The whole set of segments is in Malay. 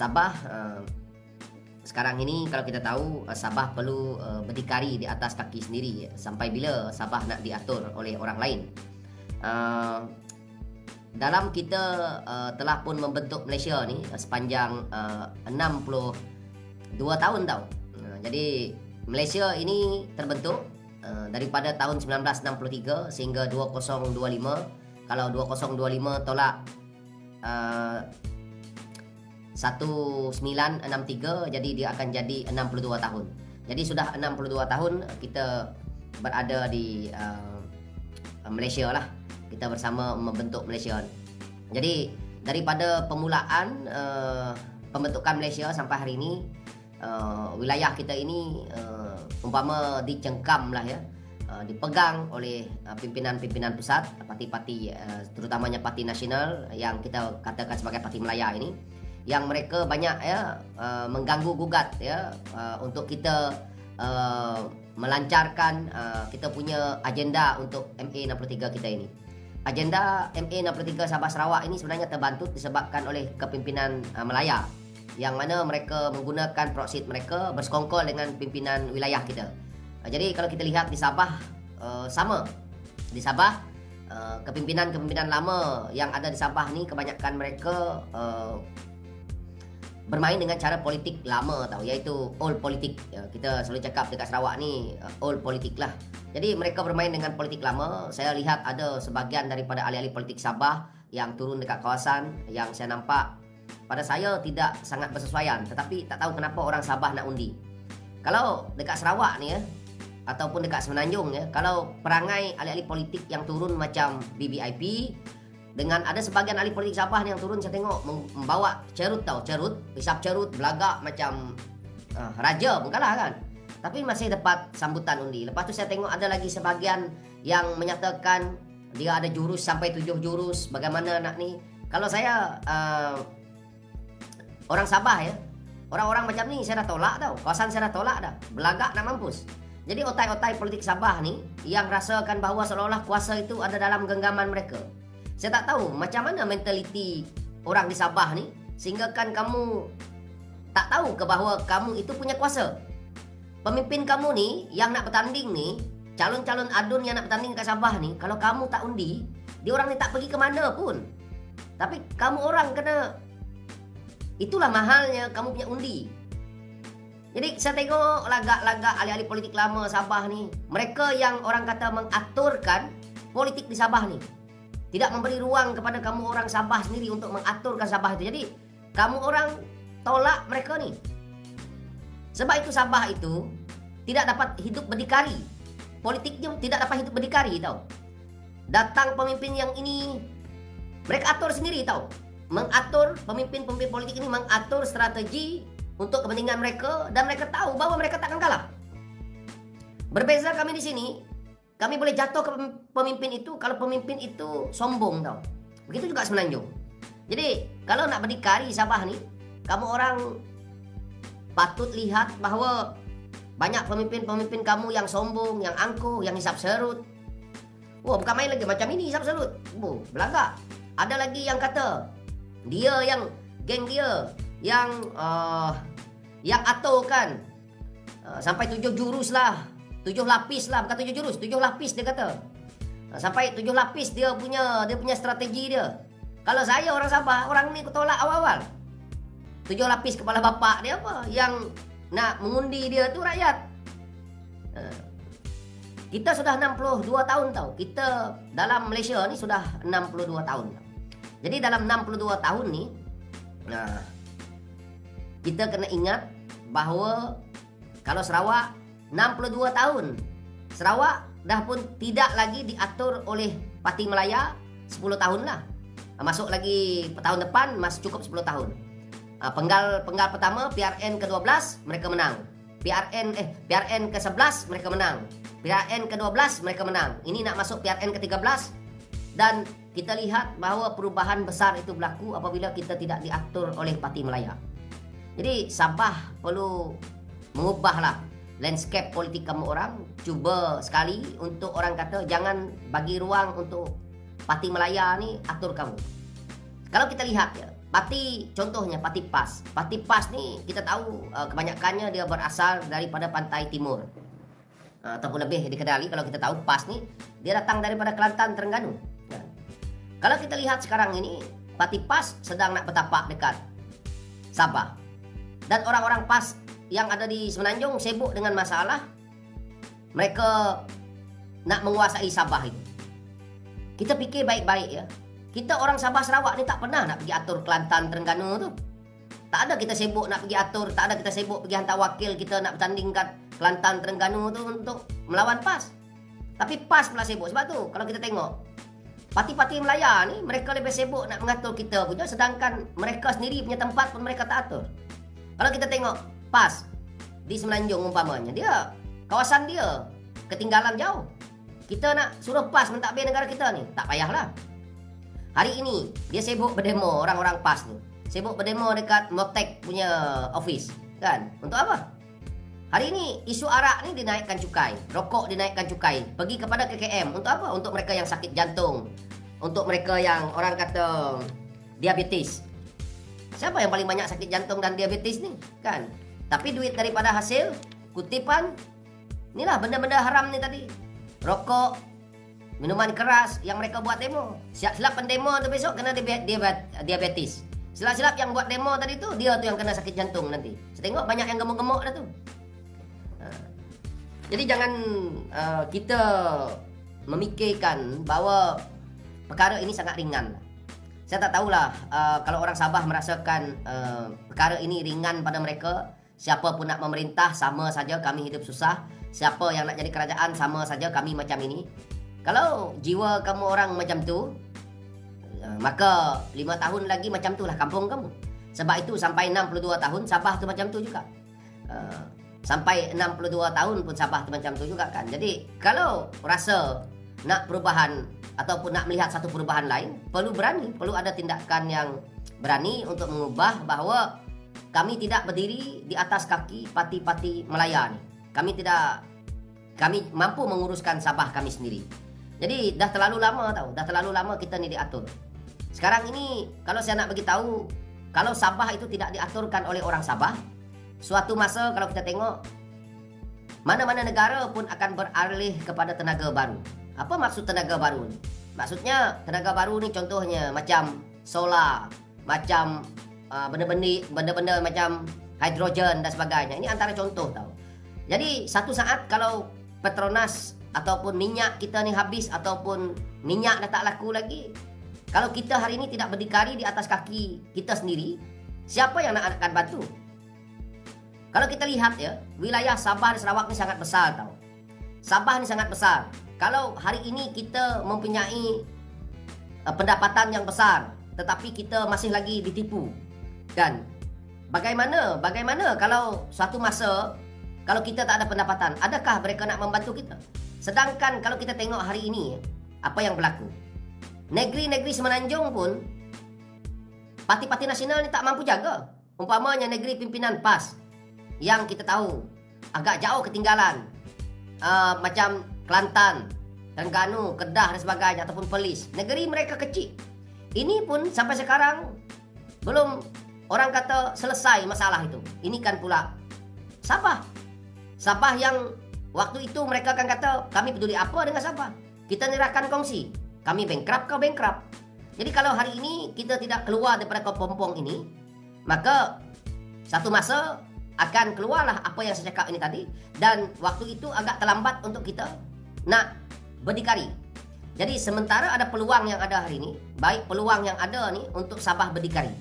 Sabah sekarang ini kalau kita tahu Sabah perlu berdikari di atas kaki sendiri. Sampai bila Sabah nak diatur oleh orang lain? Dalam kita telah pun membentuk Malaysia ni sepanjang 62 tahun tau. Jadi Malaysia ini terbentuk daripada tahun 1963 sehingga 2025. Kalau 2025 tolak 1963, jadi dia akan jadi 62 tahun. Jadi sudah 62 tahun kita berada di Malaysia lah. Kita bersama membentuk Malaysia. Jadi daripada permulaan pembentukan Malaysia sampai hari ini, wilayah kita ini umpama dicengkam lah ya, dipegang oleh pimpinan-pimpinan pusat, parti-parti terutamanya Parti Nasional yang kita katakan sebagai Parti Melayu ini, yang mereka banyak ya mengganggu gugat ya untuk kita melancarkan kita punya agenda untuk MA63 kita ini. Agenda MA63 Sabah Sarawak ini sebenarnya terbantu disebabkan oleh kepimpinan Melaya, yang mana mereka menggunakan proxy mereka bersekongkol dengan pimpinan wilayah kita. Jadi kalau kita lihat di Sabah sama. Di Sabah kepimpinan-kepimpinan lama yang ada di Sabah ni kebanyakan mereka bermain dengan cara politik lama tau, iaitu old politik. Kita selalu cakap dekat Sarawak ni old politik lah. Jadi mereka bermain dengan politik lama. Saya lihat ada sebahagian daripada ahli-ahli politik Sabah yang turun dekat kawasan, yang saya nampak pada saya tidak sangat bersesuaian. Tetapi tak tahu kenapa orang Sabah nak undi. Kalau dekat Sarawak ni ya, ataupun dekat Semenanjung ya, kalau perangai ahli-ahli politik yang turun macam BBIP, dengan ada sebahagian ahli politik Sabah ni yang turun, saya tengok membawa cerut tau, cerut, hisap cerut, belagak macam raja pun kalah kan. Tapi masih dapat sambutan undi. Lepas tu saya tengok ada lagi sebahagian yang menyatakan dia ada jurus sampai 7 jurus, bagaimana nak ni. Kalau saya orang Sabah ya, orang-orang macam ni saya dah tolak tau. Kawasan saya dah tolak dah, belagak nak mampus. Jadi otai-otai politik Sabah ni yang rasakan bahawa seolah-olah kuasa itu ada dalam genggaman mereka. Saya tak tahu macam mana mentaliti orang di Sabah ni sehingga kan kamu tak tahu ke bahawa kamu itu punya kuasa. Pemimpin kamu ni yang nak bertanding ni, calon-calon adun yang nak bertanding kat Sabah ni, kalau kamu tak undi, dia orang ni tak pergi ke mana pun. Tapi kamu orang kena, itulah mahalnya kamu punya undi. Jadi saya tengok lagak-lagak ahli-ahli politik lama Sabah ni, mereka yang orang kata mengaturkan politik di Sabah ni, tidak memberi ruang kepada kamu orang Sabah sendiri untuk mengaturkan Sabah itu. Jadi kamu orang tolak mereka ni. Sebab itu Sabah itu tidak dapat hidup berdikari. Politiknya tidak dapat hidup berdikari tau. Datang pemimpin yang ini, mereka atur sendiri tau. Mengatur, pemimpin-pemimpin politik ini mengatur strategi untuk kepentingan mereka, dan mereka tahu bahawa mereka takkan kalah. Berbeza kami di sini, kami boleh jatuh ke pemimpin itu kalau pemimpin itu sombong tau. Begitu juga Semenanjung. Jadi kalau nak berdikari Sabah ni, kamu orang patut lihat bahawa banyak pemimpin-pemimpin kamu yang sombong, yang angkuh, yang hisap serut. Wah, bukan main lagi macam ini hisap serut. Belagak. Ada lagi yang kata dia yang geng dia yang aturkan sampai 7 jurus lah, 7 lapis lah, bukan 7 jurus, 7 lapis dia kata. Sampai 7 lapis dia punya strategi dia. Kalau saya orang Sabah, orang ni aku tolak awal-awal. 7 lapis kepala bapak dia apa? Yang nak mengundi dia tu rakyat. Kita sudah 62 tahun tau. Kita dalam Malaysia ni sudah 62 tahun. Jadi dalam 62 tahun ni, kita kena ingat bahawa kalau Sarawak 62 tahun, Sarawak dah pun tidak lagi diatur oleh Parti Melaya 10 tahun lah. Masuk lagi tahun depan masih cukup 10 tahun. Penggal pertama PRN ke-12 mereka menang. PRN ke-11 mereka menang. PRN ke-12 mereka menang. Ini nak masuk PRN ke-13, dan kita lihat bahawa perubahan besar itu berlaku apabila kita tidak diatur oleh Parti Melaya. Jadi Sabah perlu mengubahlah landscape politik kamu orang. Cuba sekali untuk orang kata jangan bagi ruang untuk Parti Melaya ni atur kamu. Kalau kita lihat ya, Parti contohnya parti PAS. Parti PAS ni kita tahu kebanyakannya dia berasal daripada pantai timur. Ataupun lebih dikenali kalau kita tahu PAS ni dia datang daripada Kelantan, Terengganu. Kalau kita lihat sekarang ini parti PAS sedang nak bertapak dekat Sabah. Dan orang-orang PAS yang ada di Semenanjung sibuk dengan masalah mereka nak menguasai Sabah itu. Kita fikir baik-baik ya. Kita orang Sabah Sarawak ni tak pernah nak pergi atur Kelantan, Terengganu tu. Tak ada kita sibuk nak pergi atur, tak ada kita sibuk pergi hantar wakil kita nak bertanding kat Kelantan, Terengganu tu untuk melawan PAS. Tapi PAS pula sibuk. Sebab tu kalau kita tengok parti-parti Melaya ni mereka lebih sibuk nak mengatur kita punya, sedangkan mereka sendiri punya tempat pun mereka tak atur. Kalau kita tengok PAS di Semenanjung umpamanya, dia kawasan dia ketinggalan jauh. Kita nak suruh PAS mentadbir negara kita ni, tak payahlah. Hari ini dia sibuk berdemo, orang-orang PAS ni sibuk berdemo dekat Motek punya office, kan? Untuk apa? Hari ini isu arak ni dinaikkan cukai, rokok dinaikkan cukai, pergi kepada KKM. Untuk apa? Untuk mereka yang sakit jantung, untuk mereka yang orang kata diabetes. Siapa yang paling banyak sakit jantung dan diabetes ni, kan? Tapi duit daripada hasil kutipan inilah benda-benda haram ni tadi. Rokok, minuman keras yang mereka buat demo. Silap pendemo tu besok kena diabetes. Silap-silap yang buat demo tadi tu, dia tu yang kena sakit jantung nanti. Saya tengok banyak yang gemuk-gemuk dah tu. Jadi jangan kita memikirkan bahawa perkara ini sangat ringan. Saya tak tahulah kalau orang Sabah merasakan perkara ini ringan pada mereka. Siapa pun nak memerintah, sama saja kami hidup susah. Siapa yang nak jadi kerajaan, sama saja kami macam ini. Kalau jiwa kamu orang macam tu, maka 5 tahun lagi macam tu lah kampung kamu. Sebab itu sampai 62 tahun Sabah tu macam tu juga. Sampai 62 tahun pun Sabah tu macam tu juga kan. Jadi kalau rasa nak perubahan ataupun nak melihat satu perubahan lain, perlu berani, perlu ada tindakan yang berani untuk mengubah bahawa kami tidak berdiri di atas kaki parti-parti Melaya ni. Kami mampu menguruskan Sabah kami sendiri. Jadi dah terlalu lama dah terlalu lama kita ni diatur. Sekarang ini kalau saya nak bagi tahu, kalau Sabah itu tidak diaturkan oleh orang Sabah, suatu masa kalau kita tengok mana-mana negara pun akan beralih kepada tenaga baru. Apa maksud tenaga baru ni? Maksudnya tenaga baru ni contohnya macam solar, macam benda-benda macam hidrogen dan sebagainya. Ini antara contoh tau. Jadi satu saat kalau Petronas ataupun minyak kita ni habis ataupun minyak dah tak laku lagi, kalau kita hari ini tidak berdikari di atas kaki kita sendiri, siapa yang akan bantu? Kalau kita lihat ya, wilayah Sabah dan Sarawak ni sangat besar tau. Sabah ni sangat besar. Kalau hari ini kita mempunyai pendapatan yang besar, tetapi kita masih lagi ditipu, kan? Bagaimana kalau suatu masa kalau kita tak ada pendapatan, adakah mereka nak membantu kita? Sedangkan kalau kita tengok hari ini, apa yang berlaku? Negeri-negeri Semenanjung pun, parti-parti nasional ni tak mampu jaga. Umpamanya negeri pimpinan PAS, yang kita tahu agak jauh ketinggalan. Macam Kelantan, Terengganu, Kedah dan sebagainya, ataupun Perlis. Negeri mereka kecil. Ini pun sampai sekarang belum orang kata selesai masalah itu. Ini kan pula Sabah yang waktu itu mereka akan kata, kami peduli apa dengan Sabah? Kita nyerahkan kongsi. Kami bankrupt, kau bankrupt. Jadi kalau hari ini kita tidak keluar daripada kepompong ini, maka satu masa akan keluarlah apa yang saya cakap ini tadi. Dan waktu itu agak terlambat untuk kita nak berdikari. Jadi sementara ada peluang yang ada hari ini, baik peluang yang ada ni untuk Sabah berdikari.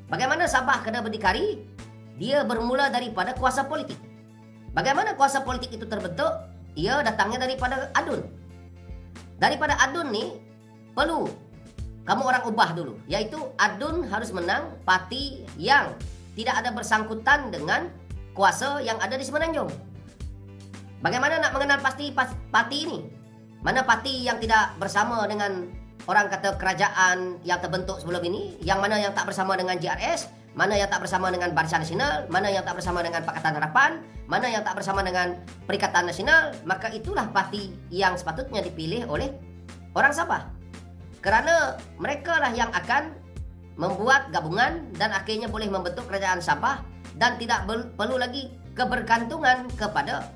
Bagaimana Sabah kena berdikari? Dia bermula daripada kuasa politik. Bagaimana kuasa politik itu terbentuk? Ia datangnya daripada adun. Daripada adun ni perlu kamu orang ubah dulu, yaitu adun harus menang parti yang tidak ada bersangkutan dengan kuasa yang ada di Semenanjung. Bagaimana nak mengenal pasti parti ini? Mana parti yang tidak bersama dengan orang kata kerajaan yang terbentuk sebelum ini, yang mana yang tak bersama dengan JRS, mana yang tak bersama dengan Barisan Nasional, mana yang tak bersama dengan Pakatan Harapan, mana yang tak bersama dengan Perikatan Nasional, maka itulah parti yang sepatutnya dipilih oleh orang Sabah. Kerana mereka lah yang akan membuat gabungan dan akhirnya boleh membentuk kerajaan Sabah dan tidak perlu lagi kebergantungan kepada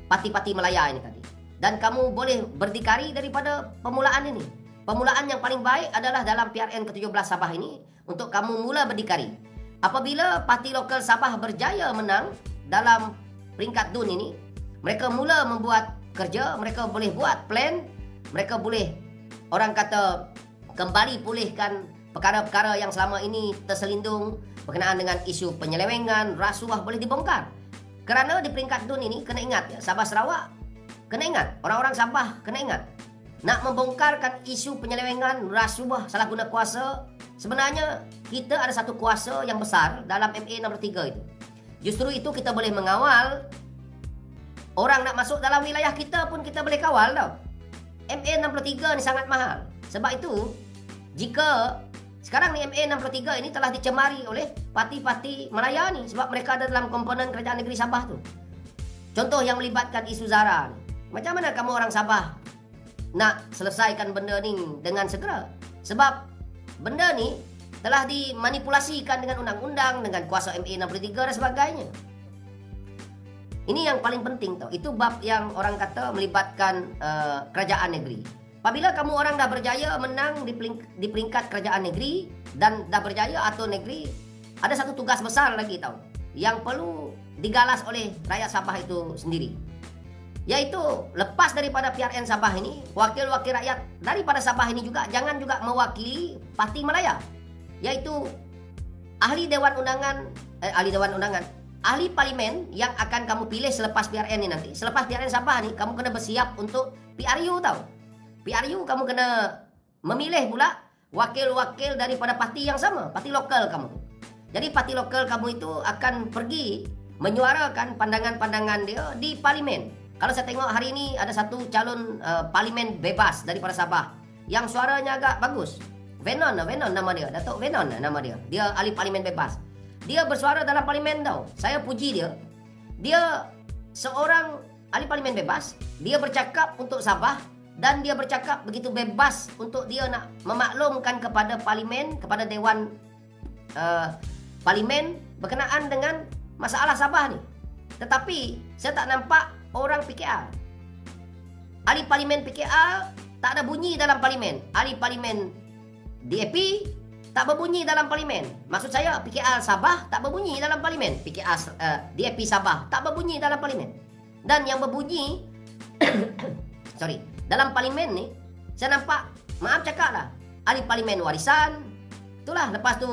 parti-parti Malaya ini tadi. Dan kamu boleh berdikari daripada permulaan ini. Permulaan yang paling baik adalah dalam PRN ke-17 Sabah ini untuk kamu mula berdikari. Apabila parti lokal Sabah berjaya menang dalam peringkat DUN ini, mereka mula membuat kerja, mereka boleh buat plan, mereka boleh orang kata kembali pulihkan perkara-perkara yang selama ini terselindung berkenaan dengan isu penyelewengan, rasuah boleh dibongkar. Kerana di peringkat DUN ini, kena ingat ya, Sabah Sarawak, kena ingat, orang-orang Sabah kena ingat, nak membongkarkan isu penyelewengan, rasuah, salah guna kuasa, sebenarnya kita ada satu kuasa yang besar dalam MA63 itu. Justru itu kita boleh mengawal, orang nak masuk dalam wilayah kita pun kita boleh kawal tau. MA63 ni sangat mahal. Sebab itu, jika sekarang ni MA63 ini telah dicemari oleh parti-parti Malaya ni sebab mereka ada dalam komponen kerajaan negeri Sabah tu. Contoh yang melibatkan isu Zara ni. Macam mana kamu orang Sabah nak selesaikan benda ni dengan segera? Sebab benda ni telah dimanipulasikan dengan undang-undang, dengan kuasa MA63 dan sebagainya. Ini yang paling penting tau. Itu bab yang orang kata melibatkan kerajaan negeri. Apabila kamu orang dah berjaya menang di peringkat kerajaan negeri dan dah berjaya atur negeri, ada satu tugas besar lagi tau yang perlu digalas oleh rakyat Sabah itu sendiri. Yaitu lepas daripada PRN Sabah ini, wakil-wakil rakyat daripada Sabah ini juga jangan juga mewakili parti Malaya. Yaitu ahli parlimen yang akan kamu pilih selepas PRN ini nanti. Selepas PRN Sabah ni, kamu kena bersiap untuk PRU tau. PRU kamu kena memilih pula wakil-wakil daripada parti yang sama, parti lokal kamu. Jadi parti lokal kamu itu akan pergi menyuarakan pandangan-pandangan dia di parlimen. Kalau saya tengok hari ini ada satu calon parlimen bebas daripada Sabah yang suaranya agak bagus. Venon nama dia, Datuk Venon nama dia. Dia ahli parlimen bebas. Dia bersuara dalam parlimen tau. Saya puji dia. Dia seorang ahli parlimen bebas. Dia bercakap untuk Sabah. Dan dia bercakap begitu bebas untuk dia nak memaklumkan kepada parlimen, kepada Dewan Parlimen berkenaan dengan masalah Sabah ni. Tetapi saya tak nampak orang PKR. Ahli parlimen PKR tak ada bunyi dalam parlimen. Ahli parlimen DAP tak berbunyi dalam parlimen. Maksud saya PKR Sabah tak berbunyi dalam parlimen. PKR DAP Sabah tak berbunyi dalam parlimen. Dan yang berbunyi dalam parlimen ni, saya nampak, maaf cakap lah, ahli parlimen warisan, itulah, lepas tu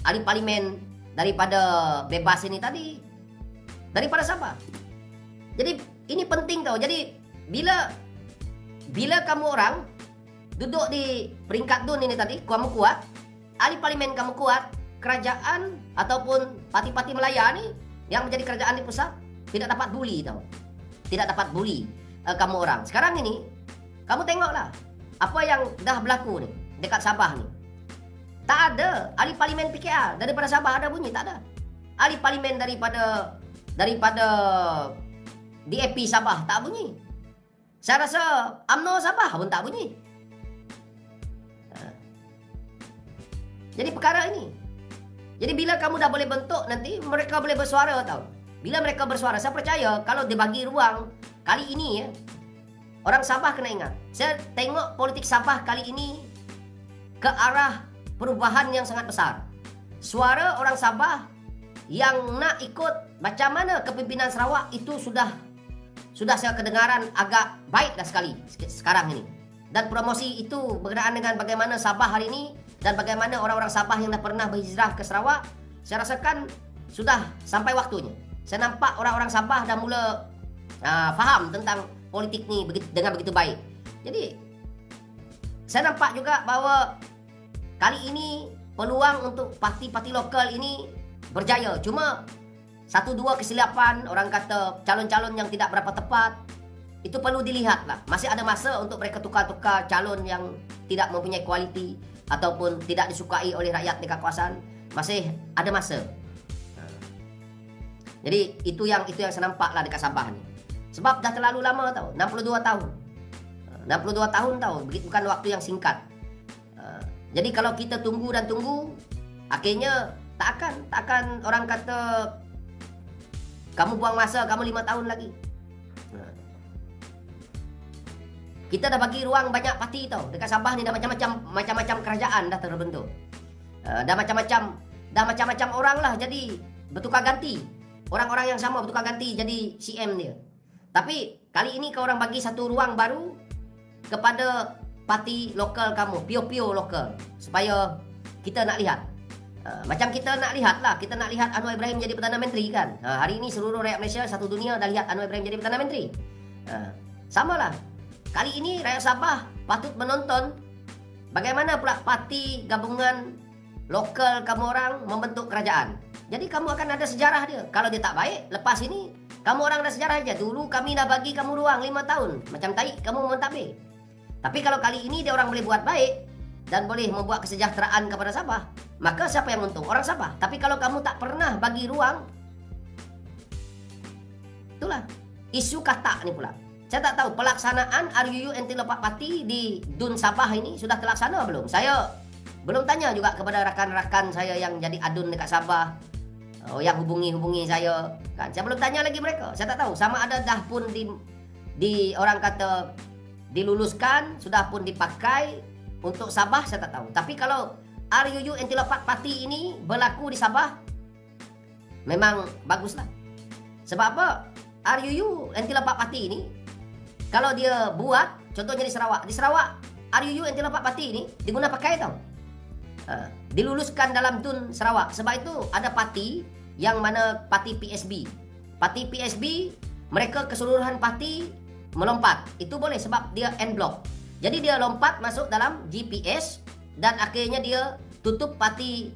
ahli parlimen daripada bebas ini tadi, daripada Sabah. Jadi ini penting tau. Jadi bila kamu orang duduk di peringkat DUN ini tadi, kamu kuat, ahli parlimen kamu kuat, kerajaan ataupun parti-parti Malaya ni yang menjadi kerajaan di pusat tidak dapat bully tau. Tidak dapat bully kamu orang. Sekarang ini kamu tengoklah apa yang dah berlaku ni dekat Sabah ni. Tak ada ahli parlimen PKR daripada Sabah ada bunyi, tak ada. Ahli parlimen daripada DAP Sabah tak bunyi. Saya rasa UMNO Sabah pun tak bunyi. Jadi perkara ini. Jadi bila kamu dah boleh bentuk nanti, mereka boleh bersuara tau. Bila mereka bersuara, saya percaya kalau dibagi ruang kali ini ya, orang Sabah kena ingat. Saya tengok politik Sabah kali ini ke arah perubahan yang sangat besar. Suara orang Sabah yang nak ikut macam mana kepimpinan Sarawak itu sudah saya kedengaran agak baik dah sekali sekarang ini. Dan promosi itu berkenaan dengan bagaimana Sabah hari ini dan bagaimana orang-orang Sabah yang dah pernah berhijrah ke Sarawak, saya rasakan sudah sampai waktunya. Saya nampak orang-orang Sabah dah mula faham tentang politik ni dengan begitu baik. Jadi saya nampak juga bahawa kali ini peluang untuk parti-parti lokal ini berjaya. Cuma satu dua kesilapan, orang kata calon-calon yang tidak berapa tepat, itu perlu dilihat lah. Masih ada masa untuk mereka tukar-tukar calon yang tidak mempunyai kualiti ataupun tidak disukai oleh rakyat dekat kawasan. Masih ada masa. Jadi itu yang saya nampak lah dekat Sabah ni. Sebab dah terlalu lama tau, 62 tahun. 62 tahun tau, bukan waktu yang singkat. Jadi kalau kita tunggu dan tunggu, akhirnya tak akan orang kata kamu buang masa, kamu 5 tahun lagi. Kita dah bagi ruang banyak parti tau. Dekat Sabah ni dah macam-macam kerajaan dah terbentuk. Dah macam-macam orang lah jadi bertukar ganti. Orang-orang yang sama bertukar ganti jadi CM dia. Tapi kali ini kau orang bagi satu ruang baru kepada parti lokal kamu, pio-pio lokal, supaya kita nak lihat. Macam kita nak lihat lah, kita nak lihat Anwar Ibrahim jadi Perdana Menteri kan. Hari ini seluruh rakyat Malaysia, satu dunia dah lihat Anwar Ibrahim jadi Perdana Menteri. Sama lah. Kali ini rakyat Sabah patut menonton bagaimana pula parti gabungan lokal kamu orang membentuk kerajaan. Jadi kamu akan ada sejarah dia. Kalau dia tak baik, lepas ini kamu orang ada sejarah aja. Dulu kami dah bagi kamu ruang 5 tahun. Macam tai kamu mentadbir. Tapi kalau kali ini dia orang boleh buat baik dan boleh membuat kesejahteraan kepada Sabah, maka siapa yang untung? Orang Sabah. Tapi kalau kamu tak pernah bagi ruang, itulah isu katak ni pula. Saya tak tahu pelaksanaan RUU Anti Lopak Parti di DUN Sabah ini sudah terlaksana belum? Saya belum tanya juga kepada rakan-rakan saya yang jadi adun dekat Sabah, yang hubungi saya kan. Saya belum tanya lagi mereka. Saya tak tahu sama ada dah pun di orang kata diluluskan, sudah pun dipakai untuk Sabah, saya tak tahu. Tapi kalau RUU Anti Lopak Parti ini berlaku di Sabah, memang baguslah. Sebab apa? RUU Anti Lopak Parti ini kalau dia buat, contohnya di Sarawak RUU Anti Lopak Parti ini diguna pakai tau. Diluluskan dalam DUN Sarawak. Sebab itu ada parti yang mana parti PSB. Parti PSB, mereka keseluruhan parti melompat. Itu boleh sebab dia en blok. Jadi dia lompat masuk dalam GPS dan akhirnya dia tutup parti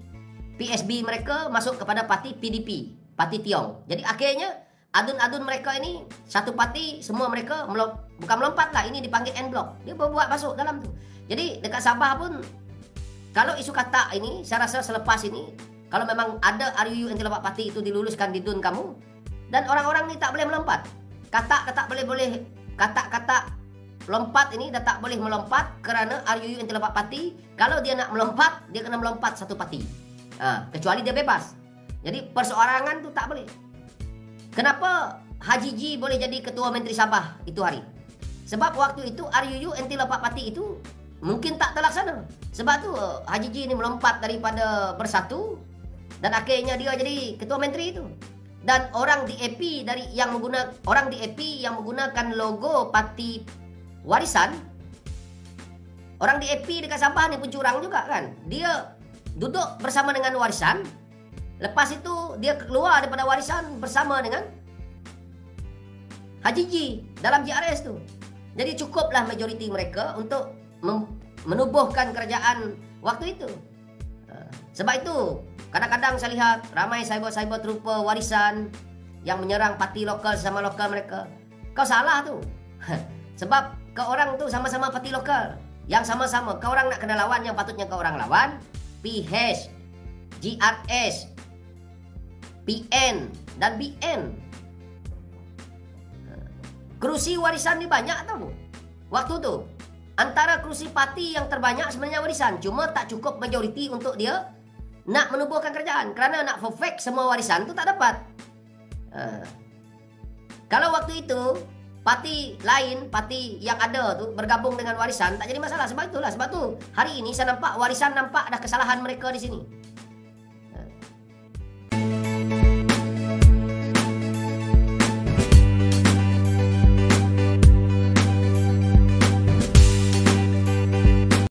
PSB mereka masuk kepada parti PDP, parti Tiong. Jadi akhirnya adun-adun mereka ini satu parti, semua mereka bukan melompat lah, ini dipanggil en blok. Dia berbuat masuk dalam tu. Jadi dekat Sabah pun kalau isu katak ini, saya rasa selepas ini kalau memang ada RUU Anti Lopak Parti itu diluluskan di DUN kamu, dan orang-orang ni tak boleh melompat. Katak boleh katak lompat ini dah tak boleh melompat kerana RUU Anti Lopak Parti. Kalau dia nak melompat, dia kena melompat satu parti. Kecuali dia bebas. Jadi perseorangan tu tak boleh. Kenapa Haji G boleh jadi Ketua Menteri Sabah itu hari? Sebab waktu itu RUU Anti Lopak Parti itu mungkin tak terlaksana. Sebab tu Haji G ni melompat daripada Bersatu dan akhirnya dia jadi Ketua Menteri itu. Dan orang di AP yang menggunakan logo Parti Warisan, orang di AP dekat Sabah ni pun curang juga kan. Dia duduk bersama dengan Warisan. Lepas itu dia keluar daripada Warisan bersama dengan Haji G dalam JRS tu. Jadi cukuplah majoriti mereka untuk menubuhkan kerajaan waktu itu. Sebab itu kadang-kadang saya lihat ramai cyber trooper Warisan yang menyerang parti lokal sama lokal mereka. Kau salah tu. Sebab kau orang tu sama-sama parti lokal. Yang sama-sama kau orang nak kena lawan yang patutnya kau orang lawan PH, GRS, PN dan BN. Kerusi Warisan ni banyak tau waktu tu. Antara kerusi parti yang terbanyak sebenarnya Warisan. Cuma tak cukup majoriti untuk dia nak menubuhkan kerajaan. Kerana nak perfect semua Warisan tu tak dapat. Kalau waktu itu parti lain, parti yang ada tu bergabung dengan Warisan, tak jadi masalah. Sebab itulah, sebab tu hari ini saya nampak Warisan nampak ada kesalahan mereka di sini.